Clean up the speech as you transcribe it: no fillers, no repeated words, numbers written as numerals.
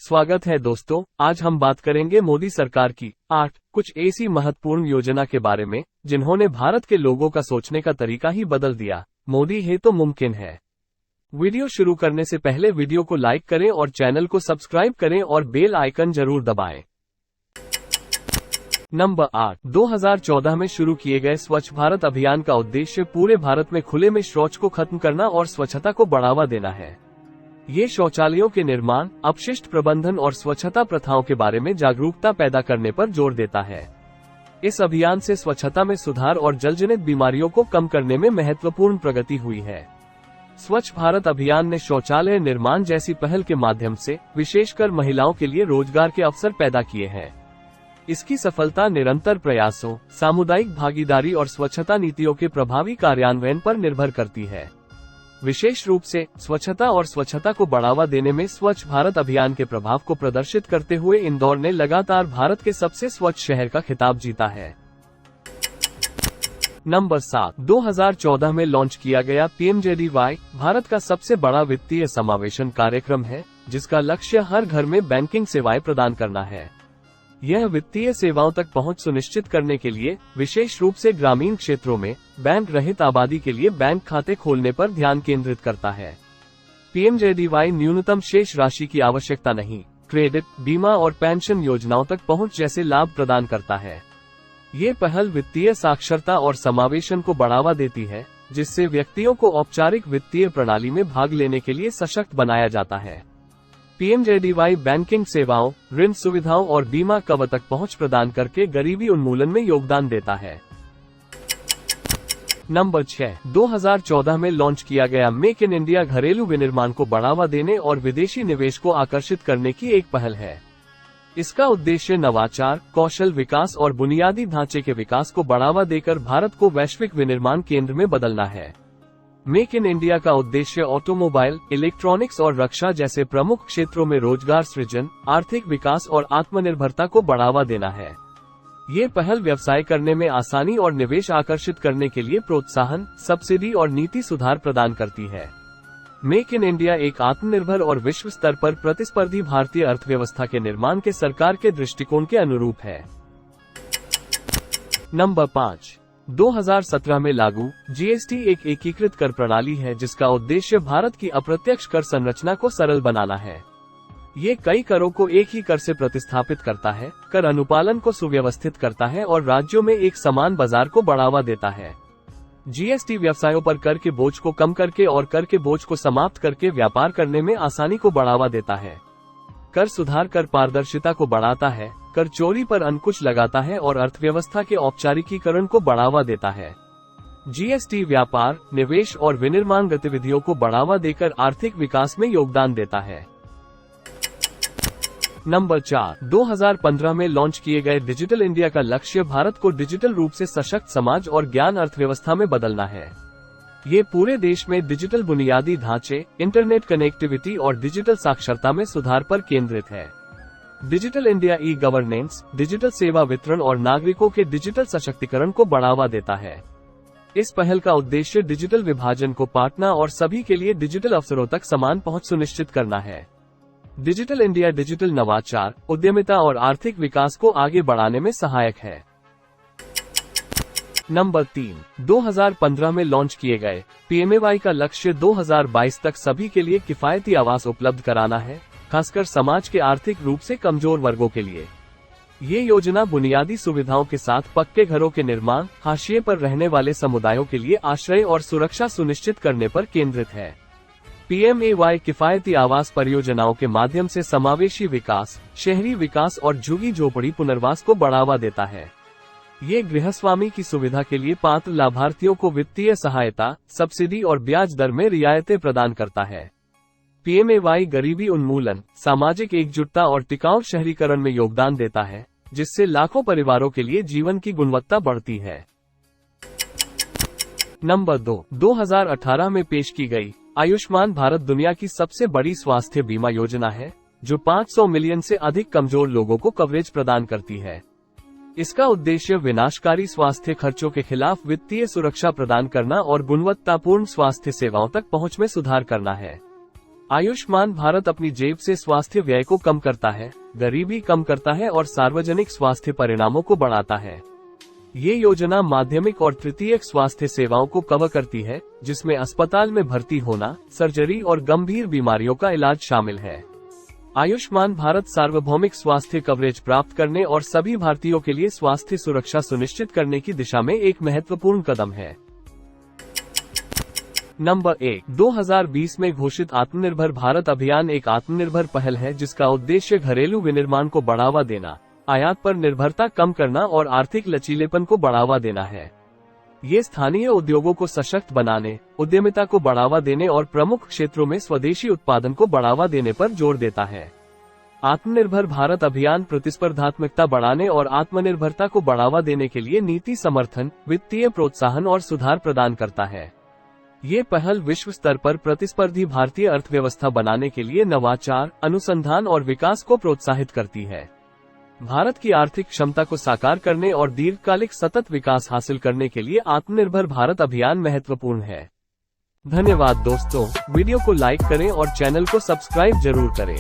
स्वागत है दोस्तों। आज हम बात करेंगे मोदी सरकार की 8 कुछ ऐसी महत्वपूर्ण योजना के बारे में जिन्होंने भारत के लोगों का सोचने का तरीका ही बदल दिया। मोदी है तो मुमकिन है। वीडियो शुरू करने से पहले वीडियो को लाइक करें और चैनल को सब्सक्राइब करें और बेल आइकन जरूर दबाएं। नंबर 8, 2014 में शुरू किए गए स्वच्छ भारत अभियान का उद्देश्य पूरे भारत में खुले में शौच को खत्म करना और स्वच्छता को बढ़ावा देना है। ये शौचालयों के निर्माण, अपशिष्ट प्रबंधन और स्वच्छता प्रथाओं के बारे में जागरूकता पैदा करने पर जोर देता है। इस अभियान से स्वच्छता में सुधार और जलजनित बीमारियों को कम करने में महत्वपूर्ण प्रगति हुई है। स्वच्छ भारत अभियान ने शौचालय निर्माण जैसी पहल के माध्यम से विशेषकर महिलाओं के लिए रोजगार के अवसर पैदा किए हैं। इसकी सफलता निरंतर प्रयासों, सामुदायिक भागीदारी और स्वच्छता नीतियों के प्रभावी कार्यान्वयन पर निर्भर करती है। विशेष रूप से स्वच्छता और स्वच्छता को बढ़ावा देने में स्वच्छ भारत अभियान के प्रभाव को प्रदर्शित करते हुए इंदौर ने लगातार भारत के सबसे स्वच्छ शहर का खिताब जीता है। नंबर 7, 2014 में लॉन्च किया गया PMJDY भारत का सबसे बड़ा वित्तीय समावेशन कार्यक्रम है, जिसका लक्ष्य हर घर में बैंकिंग सेवाएं प्रदान करना है। यह वित्तीय सेवाओं तक पहुंच सुनिश्चित करने के लिए विशेष रूप से ग्रामीण क्षेत्रों में बैंक रहित आबादी के लिए बैंक खाते खोलने पर ध्यान केंद्रित करता है। PMJDY न्यूनतम शेष राशि की आवश्यकता नहीं, क्रेडिट, बीमा और पेंशन योजनाओं तक पहुंच जैसे लाभ प्रदान करता है। ये पहल वित्तीय साक्षरता और समावेशन को बढ़ावा देती है, जिससे व्यक्तियों को औपचारिक वित्तीय प्रणाली में भाग लेने के लिए सशक्त बनाया जाता है। PMJDY बैंकिंग सेवाओं, ऋण सुविधाओं और बीमा कवर तक पहुंच प्रदान करके गरीबी उन्मूलन में योगदान देता है। नंबर 6, 2014 में लॉन्च किया गया मेक इन इंडिया घरेलू विनिर्माण को बढ़ावा देने और विदेशी निवेश को आकर्षित करने की एक पहल है। इसका उद्देश्य नवाचार, कौशल विकास और बुनियादी ढांचे के विकास को बढ़ावा देकर भारत को वैश्विक विनिर्माण केंद्र में बदलना है। मेक इन इंडिया का उद्देश्य ऑटोमोबाइल, इलेक्ट्रॉनिक्स और रक्षा जैसे प्रमुख क्षेत्रों में रोजगार सृजन, आर्थिक विकास और आत्मनिर्भरता को बढ़ावा देना है। ये पहल व्यवसाय करने में आसानी और निवेश आकर्षित करने के लिए प्रोत्साहन, सब्सिडी और नीति सुधार प्रदान करती है। मेक इन इंडिया एक आत्मनिर्भर और विश्व स्तर पर प्रतिस्पर्धी भारतीय अर्थव्यवस्था के निर्माण के सरकार के दृष्टिकोण के अनुरूप है। नंबर 5, 2017 में लागू GST एक एकीकृत कर प्रणाली है, जिसका उद्देश्य भारत की अप्रत्यक्ष कर संरचना को सरल बनाना है। ये कई करों को एक ही कर से प्रतिस्थापित करता है, कर अनुपालन को सुव्यवस्थित करता है और राज्यों में एक समान बाजार को बढ़ावा देता है। GST व्यवसायों पर कर के बोझ को कम करके और कर के बोझ को समाप्त करके व्यापार करने में आसानी को बढ़ावा देता है। कर सुधार कर पारदर्शिता को बढ़ाता है, कर चोरी पर अंकुश लगाता है और अर्थव्यवस्था के औपचारिकीकरण को बढ़ावा देता है। GST व्यापार, निवेश और विनिर्माण गतिविधियों को बढ़ावा देकर आर्थिक विकास में योगदान देता है। नंबर 4, 2015 में लॉन्च किए गए डिजिटल इंडिया का लक्ष्य भारत को डिजिटल रूप से सशक्त समाज और ज्ञान अर्थव्यवस्था में बदलना है। ये पूरे देश में डिजिटल बुनियादी ढांचे, इंटरनेट कनेक्टिविटी और डिजिटल साक्षरता में सुधार पर केंद्रित है। डिजिटल इंडिया ई-गवर्नेंस, डिजिटल सेवा वितरण और नागरिकों के डिजिटल सशक्तिकरण को बढ़ावा देता है। इस पहल का उद्देश्य डिजिटल विभाजन को पाटना और सभी के लिए डिजिटल अवसरों तक समान पहुंच सुनिश्चित करना है। डिजिटल इंडिया डिजिटल नवाचार, उद्यमिता और आर्थिक विकास को आगे बढ़ाने में सहायक है। नंबर 3, 2015 में लॉन्च किए गए PMAY का लक्ष्य 2022 तक सभी के लिए किफायती आवास उपलब्ध कराना है, खासकर समाज के आर्थिक रूप से कमजोर वर्गों के लिए। ये योजना बुनियादी सुविधाओं के साथ पक्के घरों के निर्माण, हाशिए पर रहने वाले समुदायों के लिए आश्रय और सुरक्षा सुनिश्चित करने पर केंद्रित है। PMAY किफायती आवास परियोजनाओं के माध्यम से समावेशी विकास, शहरी विकास और झुग्गी झोपड़ी पुनर्वास को बढ़ावा देता है। ये गृहस्वामी की सुविधा के लिए पात्र लाभार्थियों को वित्तीय सहायता, सब्सिडी और ब्याज दर में रियायतें प्रदान करता है। PMAY गरीबी उन्मूलन, सामाजिक एकजुटता और टिकाऊ शहरीकरण में योगदान देता है, जिससे लाखों परिवारों के लिए जीवन की गुणवत्ता बढ़ती है। नंबर 2, 2018 में पेश की गई आयुष्मान भारत दुनिया की सबसे बड़ी स्वास्थ्य बीमा योजना है, जो 500 मिलियन से अधिक कमजोर लोगों को कवरेज प्रदान करती है। इसका उद्देश्य विनाशकारी स्वास्थ्य खर्चों के खिलाफ वित्तीय सुरक्षा प्रदान करना और गुणवत्तापूर्ण स्वास्थ्य सेवाओं तक पहुंच में सुधार करना है। आयुष्मान भारत अपनी जेब से स्वास्थ्य व्यय को कम करता है, गरीबी कम करता है और सार्वजनिक स्वास्थ्य परिणामों को बढ़ाता है। ये योजना माध्यमिक और तृतीयक स्वास्थ्य सेवाओं को कवर करती है, जिसमें अस्पताल में भर्ती होना, सर्जरी और गंभीर बीमारियों का इलाज शामिल है। आयुष्मान भारत सार्वभौमिक स्वास्थ्य कवरेज प्राप्त करने और सभी भारतीयों के लिए स्वास्थ्य सुरक्षा सुनिश्चित करने की दिशा में एक महत्वपूर्ण कदम है। नंबर 1, 2020 में घोषित आत्मनिर्भर भारत अभियान एक आत्मनिर्भर पहल है जिसका उद्देश्य घरेलू विनिर्माण को बढ़ावा देना, आयात पर निर्भरता कम करना और आर्थिक लचीलेपन को बढ़ावा देना है। ये स्थानीय उद्योगों को सशक्त बनाने, उद्यमिता को बढ़ावा देने और प्रमुख क्षेत्रों में स्वदेशी उत्पादन को बढ़ावा देने पर जोर देता है। आत्मनिर्भर भारत अभियान प्रतिस्पर्धात्मकता बढ़ाने और आत्मनिर्भरता को बढ़ावा देने के लिए नीति समर्थन, वित्तीय प्रोत्साहन और सुधार प्रदान करता है। ये पहल विश्व स्तर पर प्रतिस्पर्धी भारतीय अर्थव्यवस्था बनाने के लिए नवाचार, अनुसंधान और विकास को प्रोत्साहित करती है। भारत की आर्थिक क्षमता को साकार करने और दीर्घकालिक सतत विकास हासिल करने के लिए आत्मनिर्भर भारत अभियान महत्वपूर्ण है। धन्यवाद दोस्तों, वीडियो को लाइक करें और चैनल को सब्सक्राइब जरूर करें।